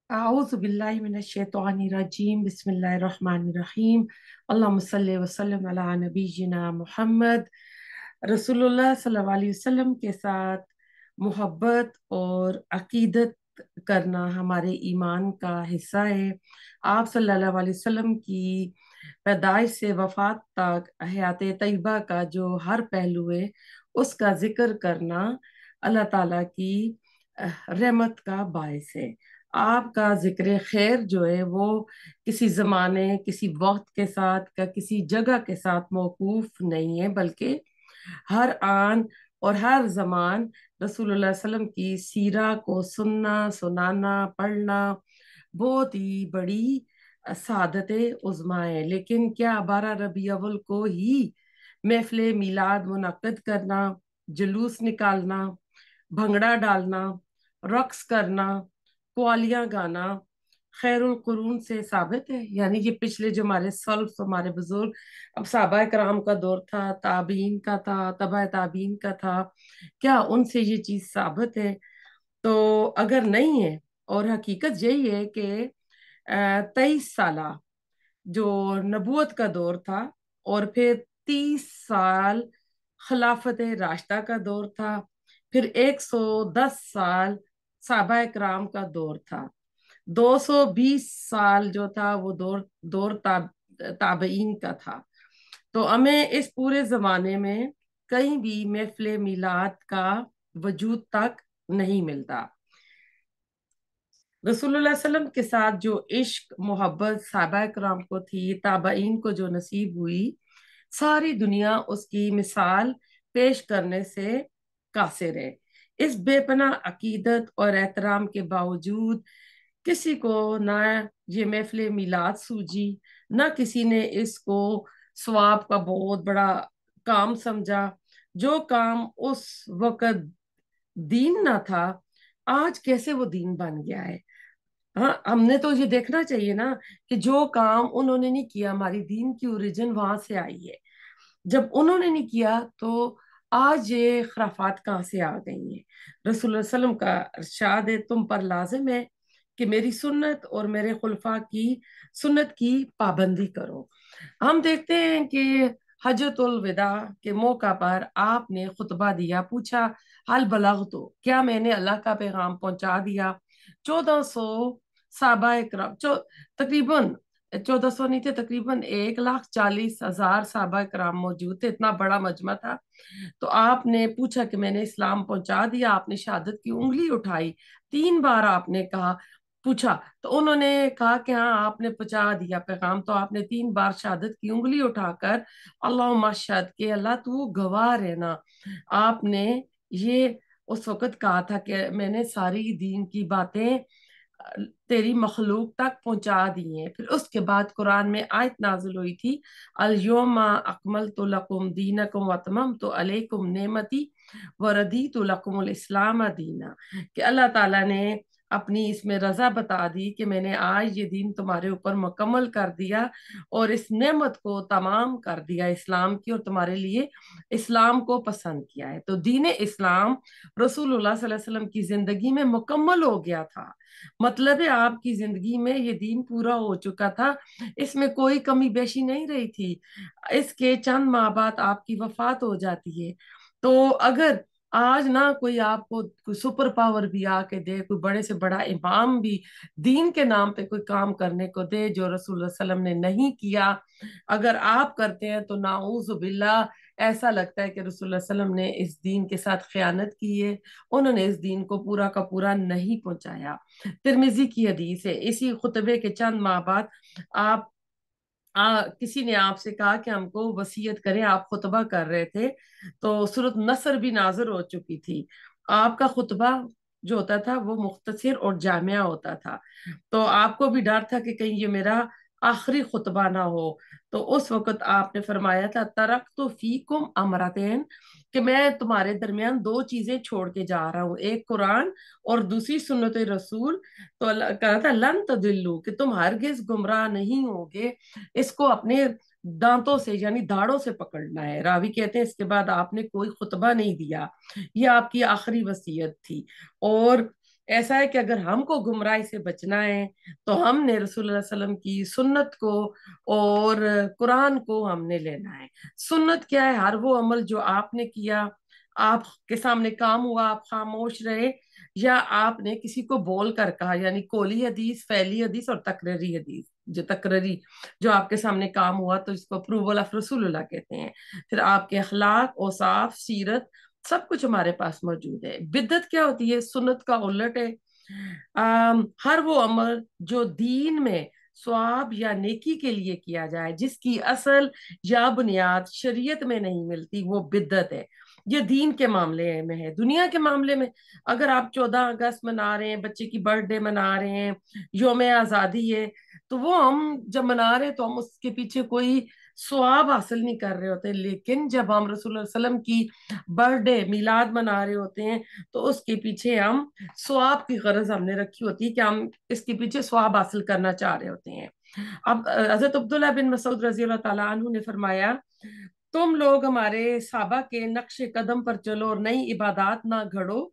अऊज़ु बिल्लाहि मिनश्शैतानिर्रजीम बिस्मिल्लाहिर्रहमानिर्रहीम अल्लाहुम्मा सल्लि व सल्लिम अला नबीना मोहम्मद। रसूलुल्लाह सल्लल्लाहु अलैहि वसल्लम के साथ मोहब्बत और अकीदत करना हमारे ईमान का हिस्सा है। आप सल्लल्लाहु अलैहि वसल्लम की पैदाइश से वफात तक हयात तैयबा का जो हर पहलू है उसका जिक्र करना अल्लाह ताला की रहमत का बायस है। आपका जिक्र खैर जो है वो किसी जमाने किसी वक्त के साथ का किसी जगह के साथ मौकूफ नहीं है, बल्कि हर आन और हर जमान रसूलुल्लाह सल्लम की सीरा को सुनना, सुनाना, पढ़ना बहुत ही बड़ी सादत उज़्मा है। लेकिन क्या 12 रबी अव्वल को ही महफिल मिलाद मुनक्कद करना, जुलूस निकालना, भंगड़ा डालना, रक्स करना, कवालियां गाना खैरुल कुरून से साबित है? यानी कि पिछले जो हमारे सल्फ हमारे बुजुर्ग, अब सहाबा कराम का दौर था, ताबीन का था, तबा ताबीन का था, क्या उनसे ये चीज साबित है? तो अगर नहीं है, और हकीकत यही है कि 23 साला जो नबूवत का दौर था, और फिर 30 साल खिलाफत राशिदा का दौर था, फिर 110 साल सहाबा इकराम का दौर था, 220 साल जो था वो दौर दौर ताबईन का था। तो हमें इस पूरे जमाने में कहीं भी महफिल मिलाद का वजूद तक नहीं मिलता। रसूलुल्लाह सल्लम के साथ जो इश्क मोहब्बत सहाबा कराम को थी, ताबईन को जो नसीब हुई, सारी दुनिया उसकी मिसाल पेश करने से कासिर है। इस बेपनाह अकीदत और एहतराम के बावजूद किसी को ना ये महफिल मिलाद सूझी, ना किसी ने इसको स्वाब का बहुत बड़ा काम समझा। जो काम उस वक्त दीन ना था, आज कैसे वो दीन बन गया है। हाँ, हमने तो ये देखना चाहिए ना कि जो काम उन्होंने नहीं किया, हमारी दीन की ओरिजिन वहां से आई है। जब उन्होंने नहीं किया तो आज ये खराफात कहाँ से आ गई हैं? रसूलुल्लाह सल्लम का इरशाद है, तुम पर लाजिम है कि मेरी सुन्नत और मेरे खुलफा की सुन्नत की पाबंदी करो। हम देखते हैं कि हजतुल विदा के मौका पर आपने खुतबा दिया, पूछा हल बलग, तो क्या मैंने अल्लाह का पैगाम पहुंचा दिया? 1400 साहबा इकराम, तकरीबन 1400 नहीं थे, तकरीबन 1,40,000 साहबा इकराम मौजूद थे, इतना बड़ा मजमा था। तो आपने पूछा कि मैंने इस्लाम पहुंचा दिया? आपने शहादत की उंगली उठाई, 3 बार आपने कहा, पूछा, तो उन्होंने कहा कि हाँ आपने पहुंचा दिया पैगाम। तो आपने 3 बार शहादत की उंगली उठाकर अल्लाह मशहद के अल्लाह तू गवाह रहना, आपने ये उस वक्त कहा था कि मैंने सारी दीन की बातें तेरी मखलूक तक पहुंचा दी हैं। फिर उसके बाद कुरान में आयत नाजिल हुई थी, अल यौमा अकमलतु लकुम दीनकुम व अतममतु अलैकुम नेमती व रदीतु लकुमुल इस्लाम दीना, कि अल्लाह ताला ने अपनी इसमें रजा बता दी कि मैंने आज ये दीन तुम्हारे ऊपर मुकम्मल कर दिया और इस नेमत को तमाम कर दिया इस्लाम की, और तुम्हारे लिए इस्लाम को पसंद किया है। तो दीन इस्लाम रसूलुल्लाह सल्लल्लाहु अलैहि वसल्लम की जिंदगी में मुकम्मल हो गया था। मतलब है आपकी जिंदगी में ये दीन पूरा हो चुका था, इसमें कोई कमी बेशी नहीं रही थी। इसके चंद माह बाद आपकी वफात हो जाती है। तो अगर आज ना कोई आपको कोई सुपर पावर भी आके दे, कोई बड़े से बड़ा इमाम भी दीन के नाम पे कोई काम करने को दे जो रसूलुल्लाह सल्लम ने नहीं किया, अगर आप करते हैं तो नाऊज़ु बिल्लाह, ऐसा लगता है कि रसूलुल्लाह सल्लम ने इस दीन के साथ खयानत की है, उन्होंने इस दीन को पूरा का पूरा नहीं पहुंचाया। तिरमिजी की हदीस है, इसी खुतबे के चंद माह बाद आप किसी ने आपसे कहा कि हमको वसीयत करें, आप खुतबा कर रहे थे तो सूरत नसर भी नाजिर हो चुकी थी। आपका खुतबा जो होता था वो मुख्तसर और जामिया होता था, तो आपको भी डर था कि कहीं ये मेरा आखिरी खुतबा ना हो। तो उस वक्त आपने फरमाया था, तरक तो फीकुम अमरतेन, कि मैं तुम्हारे दरमियान 2 चीजें छोड़ के जा रहा हूँ, एक कुरान और दूसरी सुन्नत रसूल। तो अल्लाह कहा था लन तदिल्लु, कि तुम हरगिज गुमराह नहीं होगे। इसको अपने दांतों से यानी दाढ़ों से पकड़ना है। रावी कहते हैं इसके बाद आपने कोई खुतबा नहीं दिया, ये आपकी आखिरी वसीयत थी। और ایسا ہے کہ اگر ہم کو گمراہی سے بچنا ہے تو ہم نے رسول اللہ علیہ وسلم کی سنت کو اور قرآن کو ہم نے لینا ہے۔ سنت کیا ہے؟ ہر وہ عمل جو آپ نے کیا، آپ کے سامنے کام ہوا، آپ خاموش رہے، یا آپ نے کسی کو بول کر کہا، یعنی قولی حدیث، فعلی حدیث اور تقریری حدیث۔ جو تقرری، جو آپ کے سامنے کام ہوا تو اس کو اپروول آف رسول اللہ کہتے ہیں۔ پھر آپ کے اخلاق، اوصاف، سیرت، سب کچھ ہمارے پاس موجود ہے۔ بدعت کیا ہوتی ہے؟ سنت کا الٹ ہے۔ ہر وہ عمل جو دین میں ثواب یا نیکی کے لیے کیا جائے، جس کی اصل یا بنیاد شریعت میں نہیں ملتی، وہ بدعت ہے۔ یہ دین کے معاملے میں ہے۔ دنیا کے معاملے میں اگر آپ 14 اگست منا رہے ہیں، بچے کی برتھ ڈے منا رہے ہیں، یوم آزادی ہے، تو وہ ہم جب منا رہے ہیں تو ہم اس کے پیچھے کوئی ثواب حاصل نہیں کر رہے ہوتے۔ لیکن جب ہم رسول اللہ علیہ وسلم کی برتھ ڈے، میلاد منا رہے ہوتے ہیں تو اس کے پیچھے ہم ثواب کی غرض ہم نے رکھی ہوتی ہے کہ ہم اس کے پیچھے ثواب حاصل کرنا چاہ رہے ہوتے ہیں۔ اب حضرت عبداللہ بن مسعود رضی اللہ تعالیٰ عنہ نے فرمایا، تم لوگ ہمارے صحابہ کے نقش قدم پر چلو اور نئی عبادات نہ گھڑو،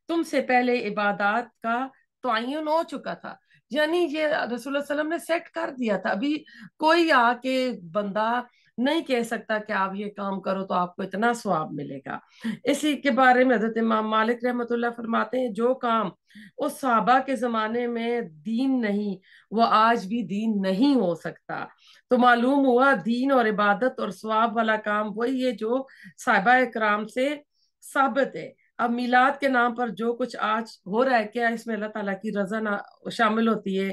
تم سے پہلے عبادات کا تعین ہو چکا تھا۔ یعنی یہ رسول اللہ صلی اللہ علیہ وسلم نے سیٹ کر دیا تھا، ابھی کوئی آ کے بندہ نہیں کہہ سکتا کہ آپ یہ کام کرو تو آپ کو اتنا ثواب ملے گا۔ اسی کے بارے میں حضرت امام مالک رحمۃ اللہ فرماتے ہیں، جو کام اس صحابہ کے زمانے میں دین نہیں، وہ آج بھی دین نہیں ہو سکتا۔ تو معلوم ہوا دین اور عبادت اور ثواب والا کام وہی ہے جو صحابہ کرام سے ثابت ہے۔ اب میلاد کے نام پر جو کچھ آج ہو رہا ہے، کیا اس میں اللہ تعالیٰ کی رضا شامل ہوتی ہے؟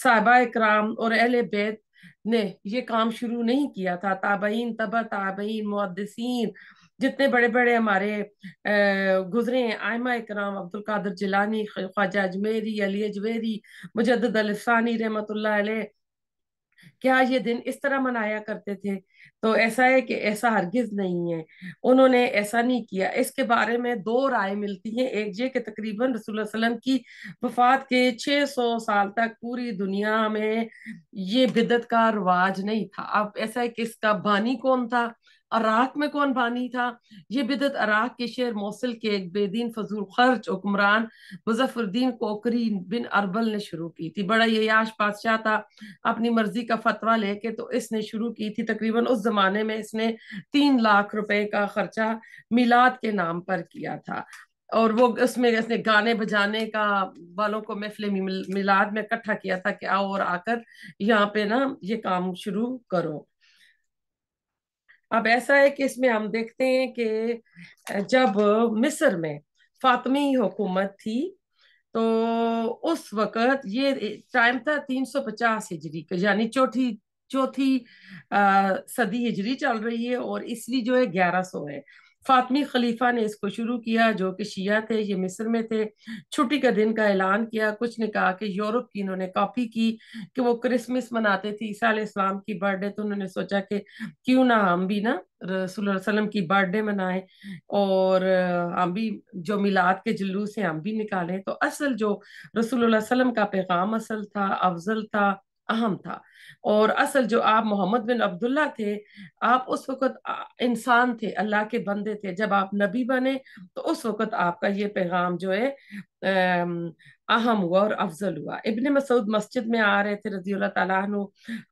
صحابہ کرام اور اہل بیت نے یہ کام شروع نہیں کیا تھا۔ تابعین، تبع تابعین، محدثین، جتنے بڑے بڑے ہمارے گزرے ہیں ائمہ کرام، عبد القادر جیلانی، خواجہ اجمیری، علی اجویری، مجدد الفسانی رحمۃ اللہ علیہ، کیا یہ دن اس طرح منایا کرتے تھے؟ تو ایسا ہے کہ ایسا ہرگز نہیں ہے، انہوں نے ایسا نہیں کیا۔ اس کے بارے میں دو رائے ملتی ہیں۔ ایک یہ کہ تقریباً رسول اللہ علیہ وسلم کی وفات کے 600 سال تک پوری دنیا میں یہ بدعت کا رواج نہیں تھا۔ اب ایسا ہے کہ اس کا بانی کون تھا؟ عراق میں کون بانی تھا؟ یہ بدعت عراق کے شہر موصل کے ایک بے دین فضول خرچ حکمران مظفر الدین کوکری بن اربل نے شروع کی تھی۔ بڑا یہ یاش بادشاہ تھا، اپنی مرضی کا فتویٰ لے کے تو اس نے شروع کی تھی۔ تقریباً اس زمانے میں اس نے 3 لاکھ روپے کا خرچہ میلاد کے نام پر کیا تھا، اور وہ اس میں اس نے گانے بجانے کا والوں کو محفل میلاد میں اکٹھا کیا تھا کہ آؤ اور آ کر یہاں پہ نا یہ کام شروع کرو۔ اب ایسا ہے کہ اس میں ہم دیکھتے ہیں کہ جب مصر میں فاطمی حکومت تھی تو اس وقت یہ ٹائم تھا 350 ہجری کا، یعنی چوتھی صدی ہجری چل رہی ہے، اور عیسوی جو ہے 1100 ہے۔ فاطمی خلیفہ نے اس کو شروع کیا، جو کہ شیعہ تھے، یہ مصر میں تھے۔ چھٹی کا دن کا اعلان کیا۔ کچھ نے کہا کہ یورپ کی انہوں نے کاپی کی کہ وہ کرسمس مناتے تھے، عیسیٰ علیہ السلام کی برتھ ڈے، تو انہوں نے سوچا کہ کیوں نہ ہم بھی نا رسول اللہ علیہ وسلم کی برتھ ڈے منائیں، اور ہم بھی جو میلاد کے جلوس ہیں ہم بھی نکالیں۔ تو اصل جو رسول اللہ علیہ وسلم کا پیغام اصل تھا، افضل تھا، اہم تھا، اور اصل جو آپ محمد بن عبداللہ تھے، آپ اس وقت انسان تھے، اللہ کے بندے تھے۔ جب آپ نبی بنے تو اس وقت آپ کا یہ پیغام جو ہے اہم ہوا اور افضل ہوا۔ ابن مسعود مسجد میں آ رہے تھے رضی اللہ تعالیٰ عنہ،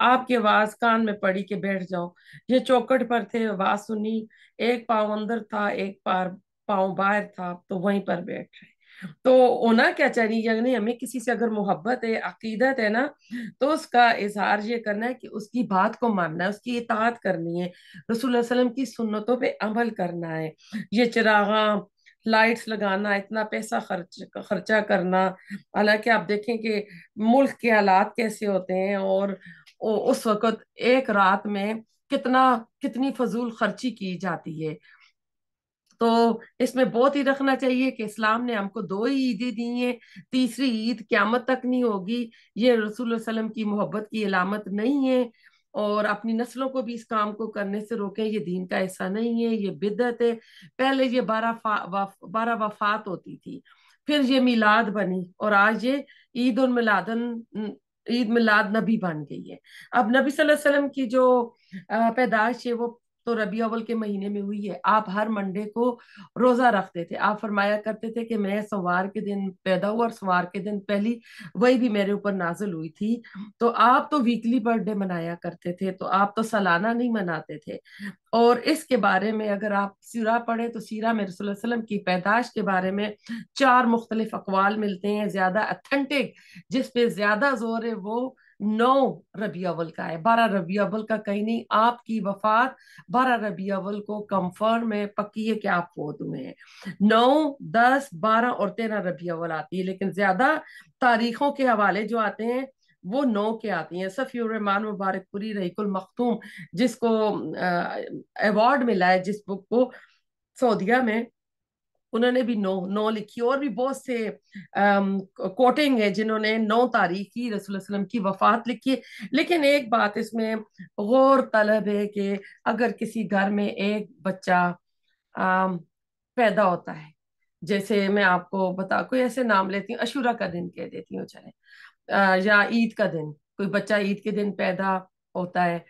آپ کی آواز کان میں پڑی کہ بیٹھ جاؤ۔ یہ چوکٹ پر تھے، آواز سنی، ایک پاؤں اندر تھا، ایک پاؤں باہر تھا، تو وہیں پر بیٹھ رہے۔ تو ہونا کیا چاہیے، یعنی ہمیں کسی سے اگر محبت ہے، عقیدت ہے نا، تو اس کا اظہار یہ کرنا ہے کہ اس کی بات کو ماننا ہے، اس کی اطاعت کرنی ہے، رسول اللہ علیہ وسلم کی سنتوں پہ عمل کرنا ہے۔ یہ چراغاں، لائٹس لگانا، اتنا پیسہ خرچہ کرنا، حالانکہ آپ دیکھیں کہ ملک کے حالات کیسے ہوتے ہیں، اور اس وقت ایک رات میں کتنی فضول خرچی کی جاتی ہے۔ تو اس میں بہت ہی رکھنا چاہیے کہ اسلام نے ہم کو 2 ہی عیدیں دی ہیں، تیسری عید قیامت تک نہیں ہوگی، یہ رسول اللہ علیہ وسلم کی محبت کی علامت نہیں ہے، اور اپنی نسلوں کو بھی اس کام کو کرنے سے روکیں، یہ دین کا حصہ نہیں ہے، یہ بدعت ہے۔ پہلے یہ 12 وفات ہوتی تھی، پھر یہ میلاد بنی، اور آج یہ عید میلاد نبی بن گئی ہے۔ اب نبی صلی اللہ علیہ وسلم کی جو پیدائش ہے وہ तो रबी अव्वल के महीने में हुई है। आप हर मंडे को रोजा रखते थे, आप फरमाया करते थे कि मैं सोमवार के दिन पैदा हुआ और सोमवार के दिन पहली वही भी मेरे ऊपर नाजिल हुई थी। तो आप तो वीकली बर्थडे मनाया करते थे, तो आप तो सालाना नहीं मनाते थे। और इसके बारे में अगर आप सीरा पढ़े तो सीरा में रसूलुल्लाह सल्लल्लाहु अलैहि वसल्लम की पैदाश के बारे में चार मुख्तलिफ अकवाल मिलते हैं। ज्यादा अथेंटिक जिस पे ज्यादा जोर है वो 9 रबी अव्वल का है, 12 रबी अव्वल का कहीं नहीं। आपकी वफात 12 रबी अव्वल को कंफर्म है, पक्की है कि आप फोत हुए हैं। 9, 10, 12 और 13 रबी अव्वल आती है, लेकिन ज्यादा तारीखों के हवाले जो आते हैं वो 9 के आती हैं। सफीउर रहमान मुबारकपुरी रहीकुल मखतूम, जिसको अवार्ड मिला है जिस बुक को सऊदीया में, उन्होंने भी 9 9 लिखी। और भी बहुत से कोटिंग है जिन्होंने 9 तारीख की रसूल वसल्लम की वफात लिखी है। लेकिन एक बात इसमें गौर तलब है कि अगर किसी घर में एक बच्चा अम, पैदा होता है, जैसे मैं आपको बता कोई ऐसे नाम लेती हूँ, अशूरा का दिन कह देती हूँ चले, या ईद का दिन, कोई बच्चा ईद के दिन पैदा होता है,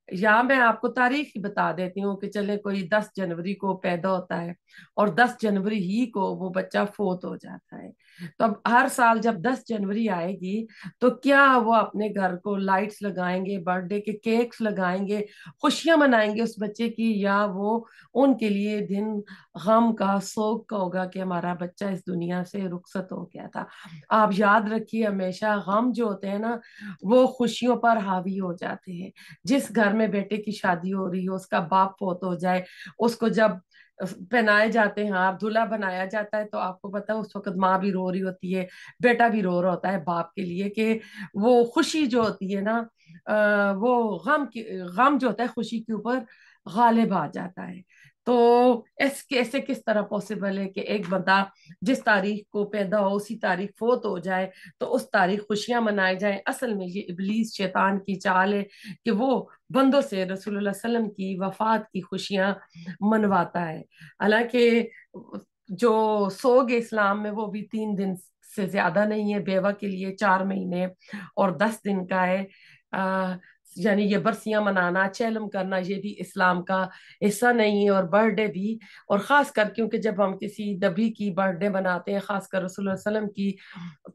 या मैं आपको तारीख ही बता देती हूँ कि चले कोई 10 जनवरी को पैदा होता है और 10 जनवरी ही को वो बच्चा फोत हो जाता है। तो अब हर साल जब 10 जनवरी आएगी तो क्या वो अपने घर को लाइट्स लगाएंगे, बर्थडे के केक्स लगाएंगे, खुशियां मनाएंगे उस बच्चे की, या वो उनके लिए दिन गम का, सोग का होगा कि हमारा बच्चा इस दुनिया से रुखसत हो गया था। आप याद रखिए, हमेशा गम जो होते हैं ना वो खुशियों पर हावी हो जाते हैं। जिस घर में बेटे की शादी हो रही हो, उसका बाप फोत हो जाए, उसको जब पहनाए जाते हैं हार, दूल्हा बनाया जाता है, तो आपको पता है उस वक्त माँ भी रो रही होती है, बेटा भी रो रहा होता है बाप के लिए कि वो खुशी जो होती है ना, वो गम जो होता है खुशी के ऊपर गालिब आ जाता है। तो इसके ऐसे किस तरह पॉसिबल है कि एक बंदा जिस तारीख को पैदा हो उसी तारीख फोत हो जाए, तो उस तारीख खुशियां मनाई जाए। असल में ये इबलीस शैतान की चाल है कि वो बंदों से रसूलुल्लाह सल्लम की वफात की खुशियां मनवाता है। हालांकि जो सोग इस्लाम में वो भी 3 दिन से ज्यादा नहीं है, बेवा के लिए 4 महीने और 10 दिन का है। आ, यानी ये बरसियां मनाना, चेलम करना, ये भी इस्लाम का हिस्सा नहीं है। और बर्थडे भी, और खास कर क्योंकि जब हम किसी नबी की बर्थडे मनाते हैं, खासकर रसूलुल्लाह सल्लम की,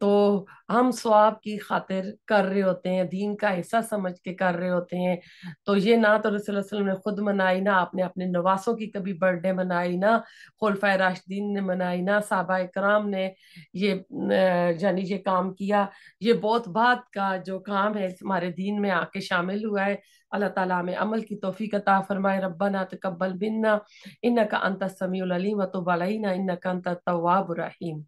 तो हम सवाब की खातिर कर रहे होते हैं, दीन का हिस्सा समझ के कर रहे होते हैं। तो ये ना तो रसूलुल्लाह सल्लम ने खुद मनाई, ना आपने अपने नवासों की कभी बर्थडे मनाई, ना खुलफाए राशिदीन ने मनाई, ना साहबा इकराम ने ये यानी ये काम किया। ये बहुत बात का जो काम है हमारे दीन में आके शामिल हुआ है। अल्लाह ताला हमें अमल की तौफीक अता फरमाए। रब्बना तकब्बल मिन्ना इन्नका अंतस समीउल अलीम व तुब अलैना इन्नका अंतत तव्वाबुर रहीम।